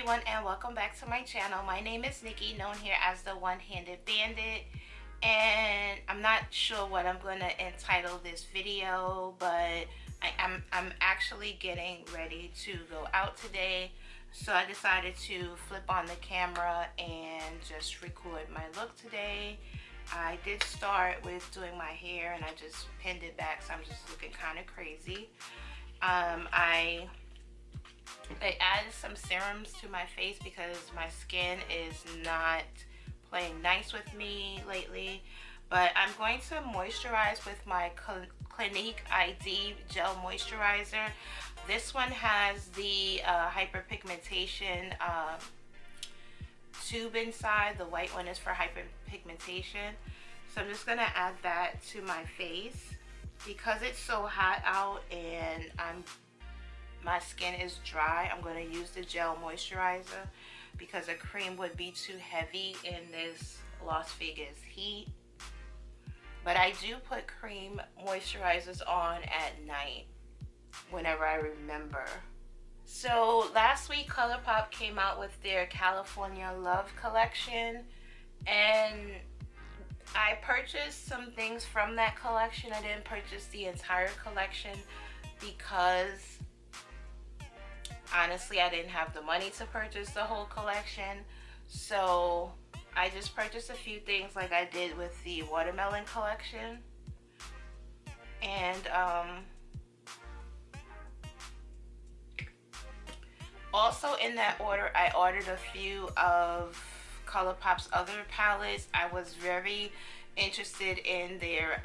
everyone, and welcome back to my channel. My name is Nikki, known here as the One-Handed Bandit, and I'm not sure what I'm going to entitle this video, but I'm actually getting ready to go out today, so I decided to flip on the camera and just record my look today. I did start with doing my hair and I just pinned it back, so I'm just looking kind of crazy. I added some serums to my face because my skin is not playing nice with me lately, but I'm going to moisturize with my Clinique ID gel moisturizer. This one has the hyperpigmentation tube inside. The white one is for hyperpigmentation, so I'm just gonna add that to my face because it's so hot out and my skin is dry. I'm going to use the gel moisturizer because a cream would be too heavy in this Las Vegas heat. But I do put cream moisturizers on at night whenever I remember. So last week Colourpop came out with their California Love collection, and I purchased some things from that collection. I didn't purchase the entire collection because honestly, I didn't have the money to purchase the whole collection, so I just purchased a few things like I did with the watermelon collection. And also in that order, I ordered a few of Colourpop's other palettes. I was very interested in their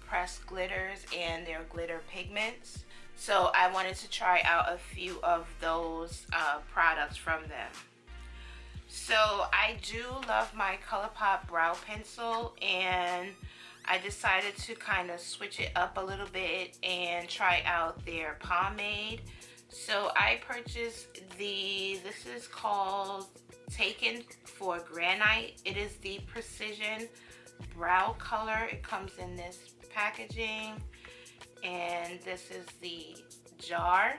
pressed glitters and their glitter pigments. So I wanted to try out a few of those products from them. So I do love my Colourpop brow pencil, and I decided to kind of switch it up a little bit and try out their pomade. So I purchased this is called Taken for Granite. It is the Precision Brow Color. It comes in this packaging, and this is the jar.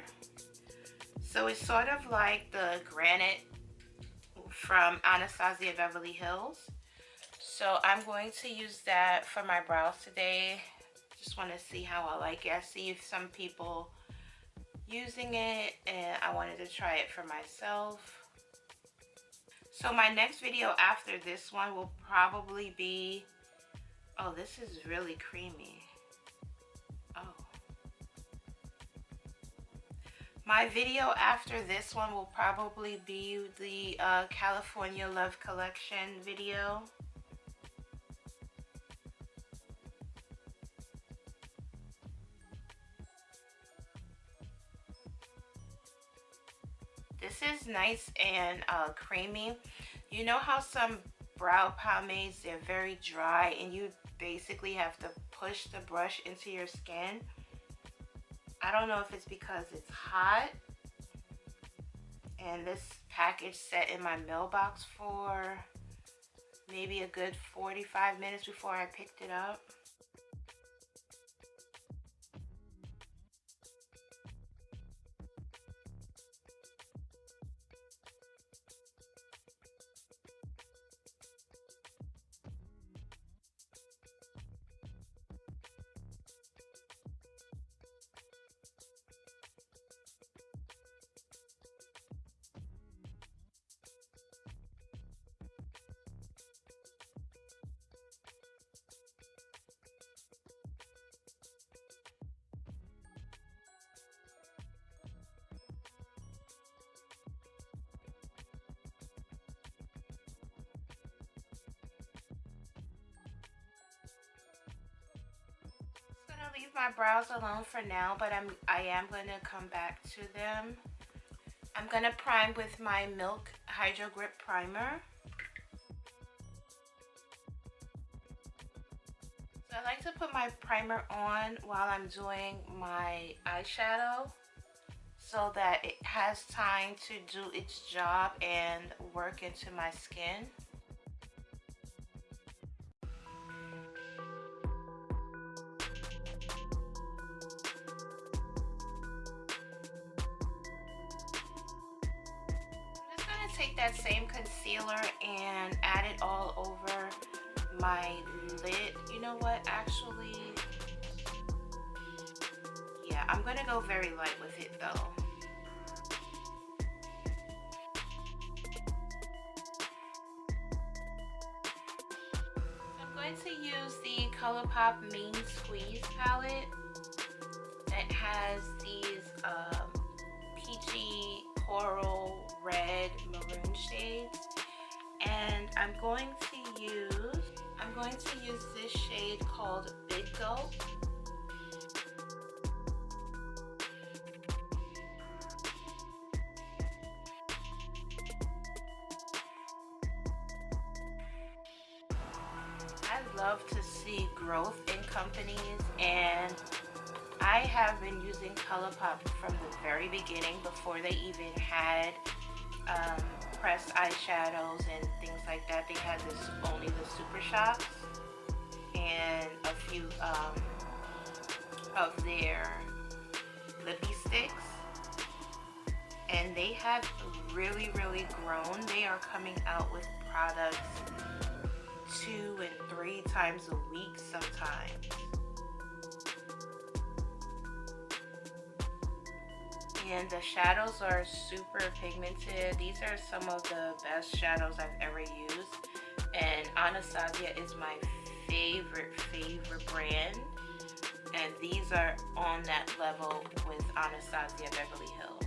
So it's sort of like the granite from Anastasia Beverly Hills. So I'm going to use that for my brows today. Just want to see how I like it. I see some people using it and I wanted to try it for myself. So my next video after this one will probably be, oh, this is really creamy. My video after this one will probably be the California Love collection video. This is nice and creamy. You know how some brow pomades, they're very dry and you basically have to push the brush into your skin? I don't know if it's because it's hot, and this package sat in my mailbox for maybe a good 45 minutes before I picked it up. Leave my brows alone for now, but I am going to come back to them. I'm going to prime with my Milk Hydro Grip Primer. So I like to put my primer on while I'm doing my eyeshadow so that it has time to do its job and work into my skin. take that same concealer and add it all over my lid. You know what, actually, yeah, I'm gonna go very light with it though. I'm going to use the Colourpop Main Squeeze palette that has these peachy, coral, red, maroon shades, and I'm going to use this shade called Beccau. I love to see growth in companies, and I have been using Colourpop from the very beginning, before they even had pressed eyeshadows and things like that. They had only the Super Shots and a few of their lippy sticks, and they have really grown. They are coming out with products 2 and 3 times a week sometimes. And the shadows are super pigmented. These are some of the best shadows I've ever used, and Anastasia is my favorite brand, and these are on that level with Anastasia Beverly Hills.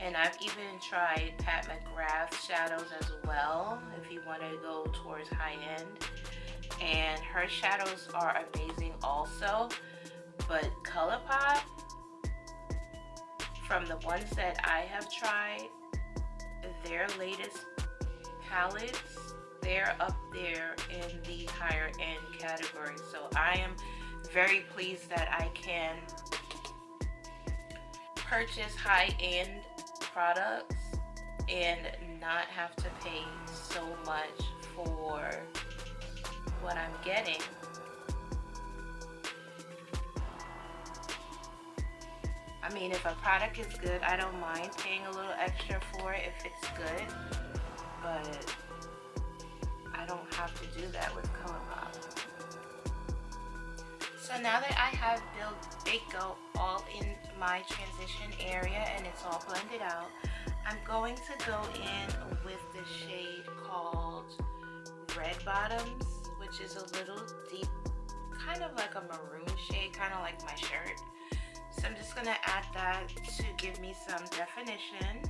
And I've even tried Pat McGrath's shadows as well, if you want to go towards high end, and her shadows are amazing also. But Colourpop, from the ones that I have tried, their latest palettes, they're up there in the higher end category. So I am very pleased that I can purchase high-end products and not have to pay so much for what I'm getting. I mean, if a product is good, I don't mind paying a little extra for it if it's good, but I don't have to do that with Colourpop. So now that I have built Beccau all in my transition area and it's all blended out, I'm going to go in with the shade called Red Bottoms, which is a little deep, kind of like a maroon shade, kind of like my shirt. So I'm just going to add that to give me some definition.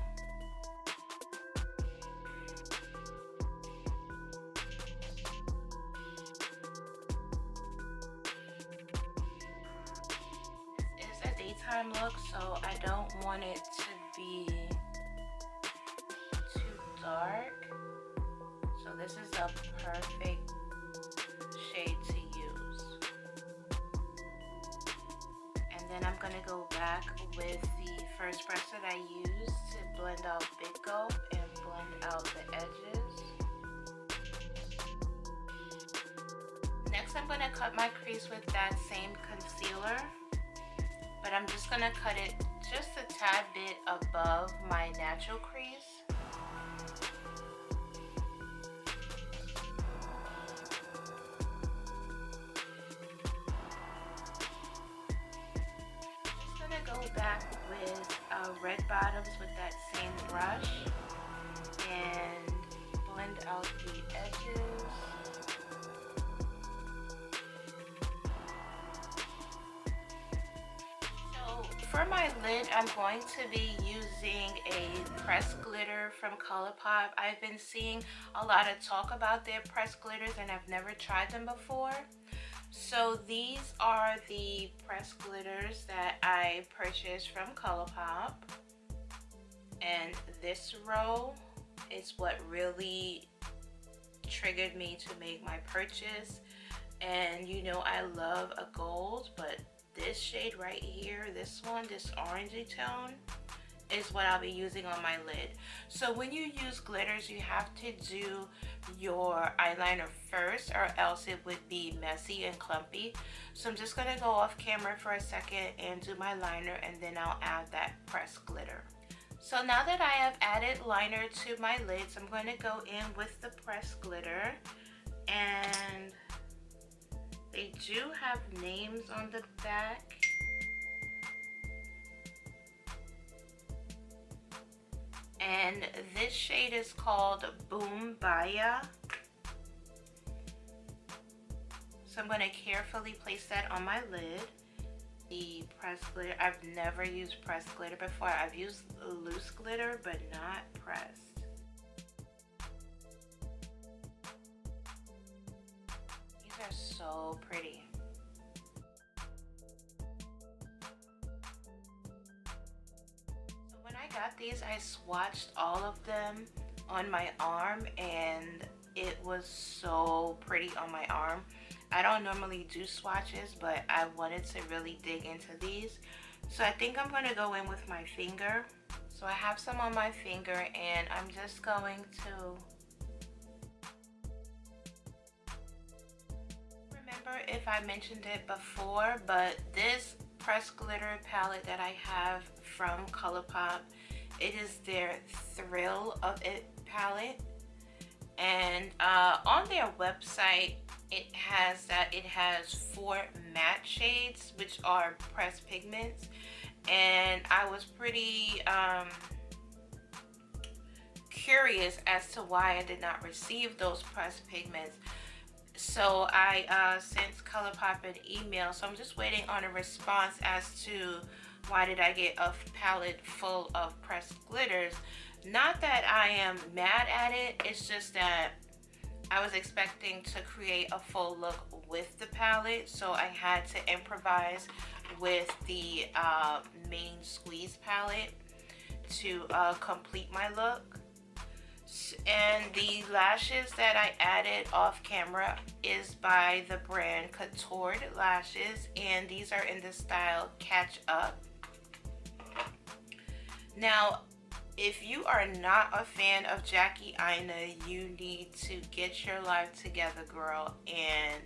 It's a daytime look, so I don't want it to be too dark. So this is a perfect shade to use. Then I'm going to go back with the first brush that I used to blend out Beccau and blend out the edges. Next, I'm going to cut my crease with that same concealer, but I'm just going to cut it just a tad bit above my natural crease. Back with Red Bottoms with that same brush and blend out the edges. So for my lid, I'm going to be using a pressed glitter from Colourpop. I've been seeing a lot of talk about their pressed glitters and I've never tried them before. So these are the pressed glitters that I purchased from Colourpop, and this row is what really triggered me to make my purchase. And you know I love a gold, but this shade right here, this one, this orangey tone, is what I'll be using on my lid. So when you use glitters, you have to do your eyeliner first, or else it would be messy and clumpy. So I'm just going to go off camera for a second and do my liner, and then I'll add that pressed glitter. So now that I have added liner to my lids, I'm going to go in with the pressed glitter, and they do have names on the back. And this shade is called Boom Baya. So I'm going to carefully place that on my lid. The pressed glitter, I've never used pressed glitter before. I've used loose glitter, but not pressed. These are so pretty. So when I got these, I swatched all of them on my arm, and it was so pretty on my arm. I don't normally do swatches, but I wanted to really dig into these. So I think I'm going to go in with my finger. So I have some on my finger, and I'm just going to remember if I mentioned it before, but this pressed glitter palette that I have from Colourpop, it is their Thrill of It palette. And on their website, it has 4 matte shades, which are pressed pigments, and I was pretty curious as to why I did not receive those pressed pigments. So I sent Colourpop an email, so I'm just waiting on a response as to why did I get a palette full of pressed glitters. Not that I am mad at it, it's just that I was expecting to create a full look with the palette, so I had to improvise with the main squeeze palette to complete my look. And the lashes that I added off camera is by the brand Coutoured Lashes, and these are in the style Catch Up. Now, if you are not a fan of Jackie Aina, you need to get your life together, girl, and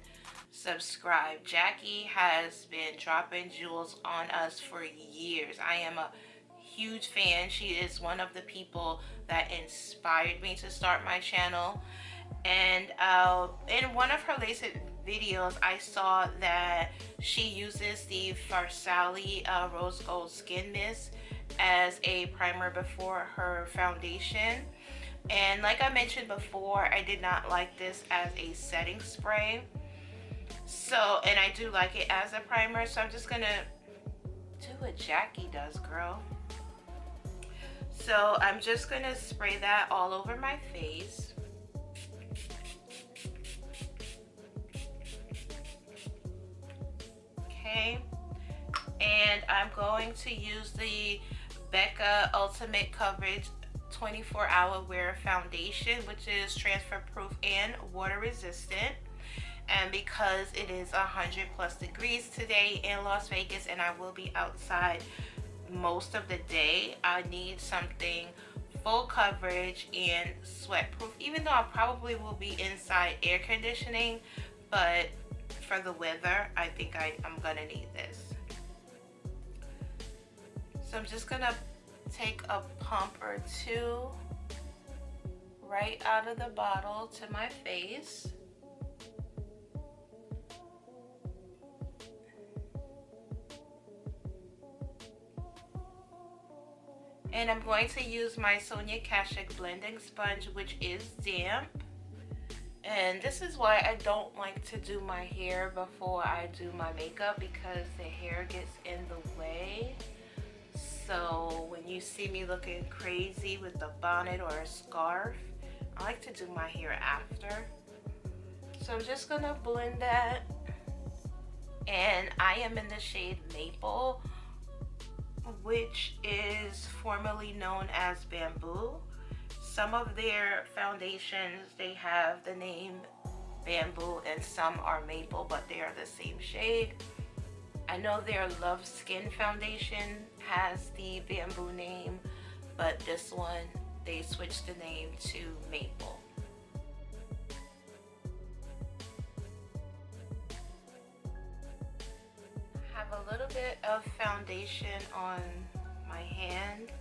subscribe. Jackie has been dropping jewels on us for years. I am a huge fan. She is one of the people that inspired me to start my channel. And in one of her latest videos, I saw that she uses the Farsali Rose Gold Skin Mist as a primer before her foundation. And like I mentioned before, I did not like this as a setting spray. So, and I do like it as a primer, so I'm just gonna do what Jackie does, girl. So I'm just gonna spray that all over my face. Okay, and I'm going to use the Beccau Ultimate Coverage 24-Hour Wear Foundation, which is transfer proof and water resistant. And because it is 100+ degrees today in Las Vegas and I will be outside most of the day, I need something full coverage and sweat proof, even though I probably will be inside air conditioning, but for the weather, I think I'm gonna need this. So I'm just gonna take a pump or two right out of the bottle to my face. And I'm going to use my Sonia Kashuk blending sponge, which is damp. And this is why I don't like to do my hair before I do my makeup, because the hair gets in the way. So when you see me looking crazy with a bonnet or a scarf, I like to do my hair after. So I'm just gonna blend that. And I am in the shade Maple, which is formerly known as Bamboo. Some of their foundations, they have the name Bamboo and some are Maple, but they are the same shade. I know their Love Skin foundation has the Bamboo name, but this one, they switched the name to Maple. I have a little bit of foundation on my hand,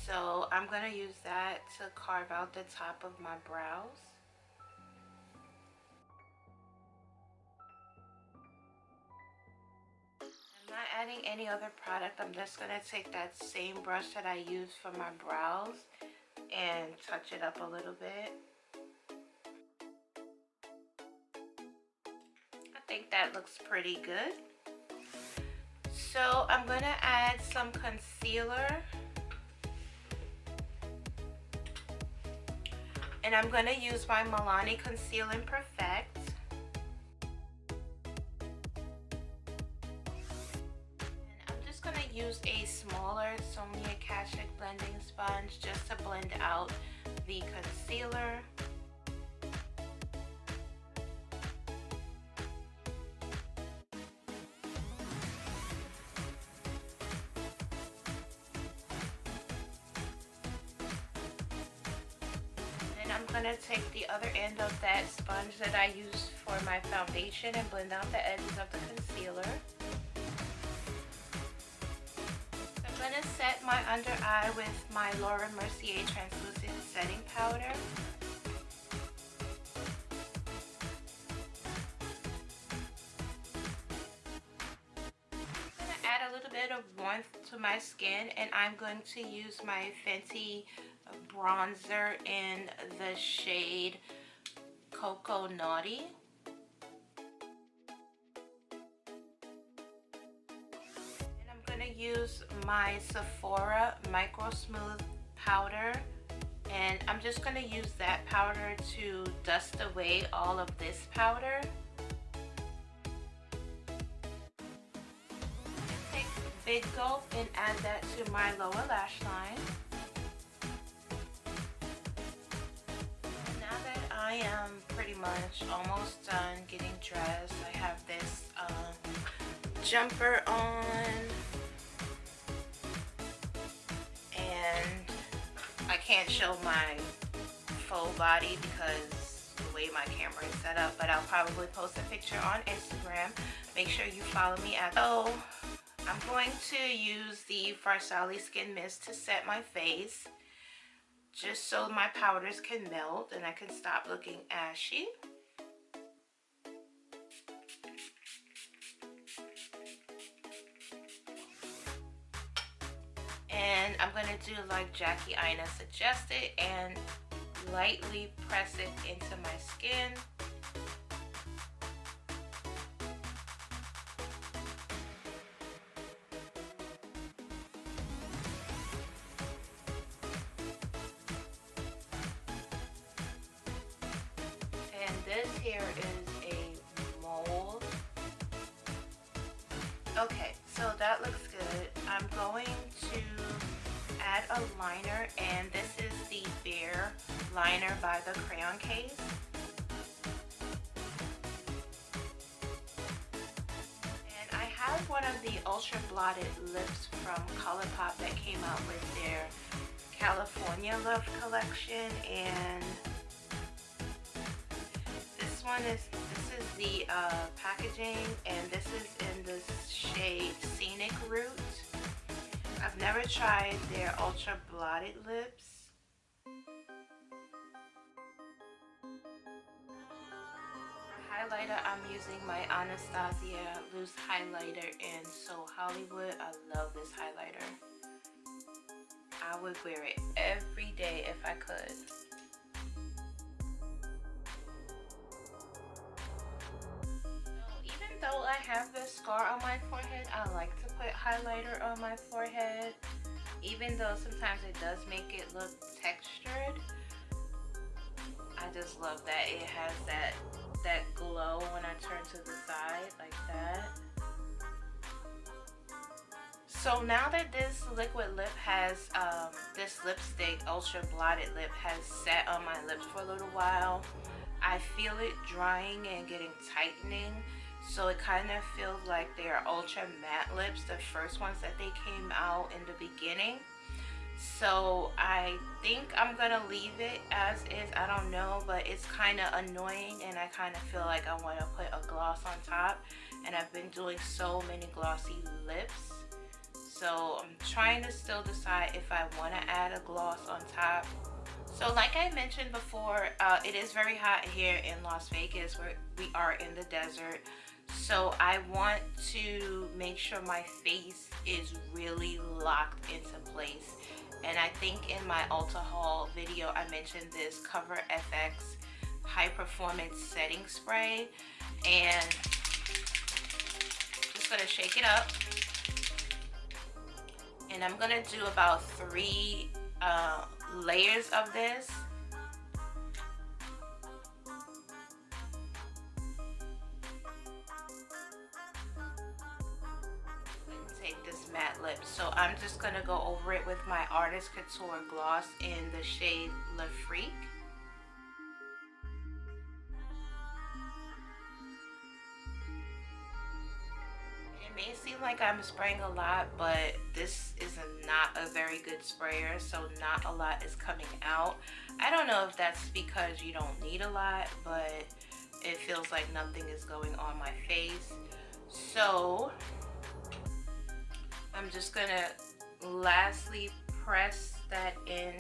So I'm going to use that to carve out the top of my brows. I'm not adding any other product. I'm just going to take that same brush that I used for my brows and touch it up a little bit. I think that looks pretty good. So I'm going to add some concealer. And I'm going to use my Milani Conceal and Perfect. And I'm just going to use a smaller katch blending sponge just to blend out the concealer. I'm going to take the other end of that sponge that I used for my foundation and blend out the edges of the concealer. I'm going to set my under eye with my Mercier translucent setting powder. I'm going to add a little bit of warmth to my skin, and I'm going to use my Fenty bronzer in the shade Cocoa Naughty. And I'm going to use my Sephora Micro Smooth powder, and I'm just going to use that powder to dust away all of this powder. Take a big gulp and add that to my lower lash line. I am pretty much almost done getting dressed. I have this jumper on, and I can't show my full body because the way my camera is set up, but I'll probably post a picture on Instagram. Make sure you follow me at. So I'm going to use the Farsali Skin Mist to set my face, just so my powders can melt and I can stop looking ashy. And I'm going to do like Jackie Aina suggested and lightly press it into my skin. This here is a mold. Okay, so that looks good. I'm going to add a liner, and this is the Bare liner by the Crayon case. And I have one of the ultra blotted lips from Colourpop that came out with their California Love collection, and this is the packaging, and this is in the shade Scenic Root. I've never tried their ultra blotted lips. For highlighter, I'm using my Anastasia loose highlighter in So Hollywood. I love this highlighter. I would wear it every day if I could. Though I have this scar on my forehead, I like to put highlighter on my forehead, even though sometimes it does make it look textured. I just love that it has that glow when I turn to the side like that. So now that this liquid lip has, this lipstick, ultra blotted lip, has sat on my lips for a little while, I feel it drying and getting tightening. So it kind of feels like they're ultra matte lips, the first ones that they came out in the beginning. So I think I'm gonna leave it as is. I don't know, but it's kind of annoying, and I kind of feel like I want to put a gloss on top, and I've been doing so many glossy lips. so I'm trying to still decide if I want to add a gloss on top. So like I mentioned before, it is very hot here in Las Vegas, where we are in the desert. So I want to make sure my face is really locked into place. And I think in my Ulta haul video, I mentioned this Cover FX high performance setting spray. And just gonna shake it up. And I'm gonna do about 3 layers of this. Take this matte lip, so I'm just gonna go over it with my Artist Couture gloss in the shade Le Freak. It may seem like I'm spraying a lot, but this is not a very good sprayer, so not a lot is coming out. I don't know if that's because you don't need a lot, but it feels like nothing is going on my face. So I'm just gonna lastly press that in.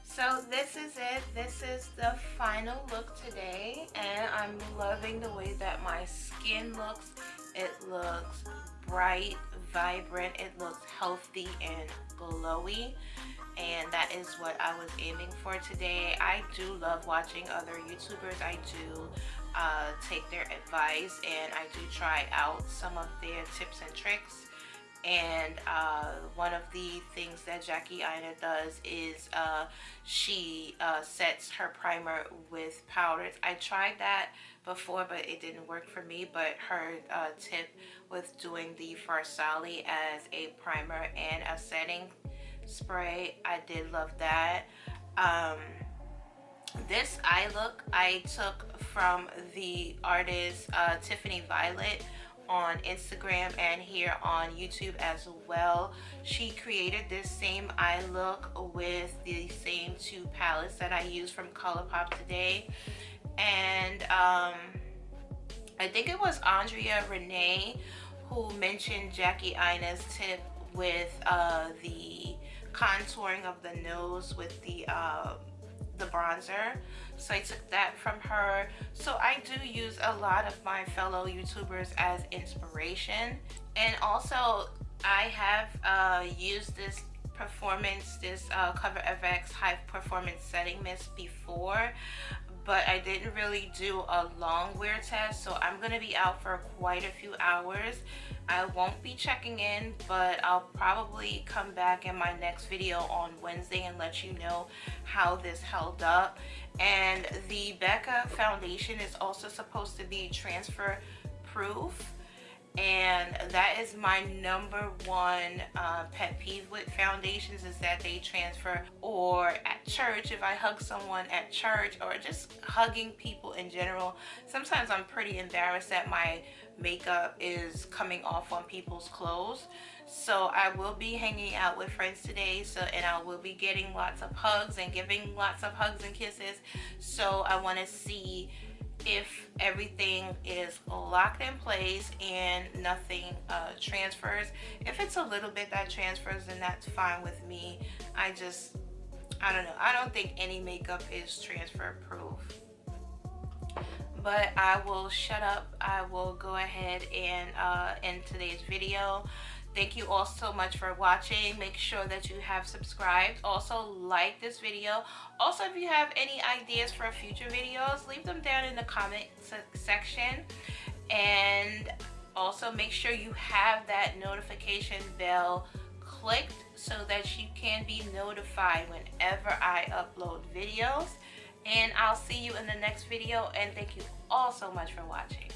So this is it. This is the final look today, and I'm loving the way that my skin looks. It looks bright, vibrant, it looks healthy and glowy, and that is what I was aiming for today. I do love watching other YouTubers. I do take their advice, and I do try out some of their tips and tricks. And one of the things that Jackie Aina does is she sets her primer with powders. I tried that before, but it didn't work for me. But her tip with doing the Farsali as a primer and a setting spray, I did love that. This eye look I took from the artist Tiffany Violet on Instagram and here on YouTube as well. She created this same eye look with the same 2 palettes that I used from Colourpop today. And I think it was Andrea Renee who mentioned Jackie Aina's tip with the contouring of the nose with the bronzer. So I took that from her. So I do use a lot of my fellow YouTubers as inspiration. And also I have used this Cover FX high performance setting mist before, but I didn't really do a long wear test, so I'm gonna be out for quite a few hours. I won't be checking in, but I'll probably come back in my next video on Wednesday and let you know how this held up. And the Beccau foundation is also supposed to be transfer proof, and that is my #1 pet peeve with foundations, is that they transfer. Or at church, if I hug someone at church, or just hugging people in general, sometimes I'm pretty embarrassed that my makeup is coming off on people's clothes. So I will be hanging out with friends today, and I will be getting lots of hugs and giving lots of hugs and kisses. So I want to see if everything is locked in place and nothing transfers. If it's a little bit that transfers, then that's fine with me. I don't know. I don't think any makeup is transfer proof. But I will shut up. I will go ahead and end today's video. Thank you all so much for watching. Make sure that you have subscribed. Also, like this video. Also, if you have any ideas for future videos, leave them down in the comment section. And also make sure you have that notification bell clicked so that you can be notified whenever I upload videos. And I'll see you in the next video, and thank you all so much for watching.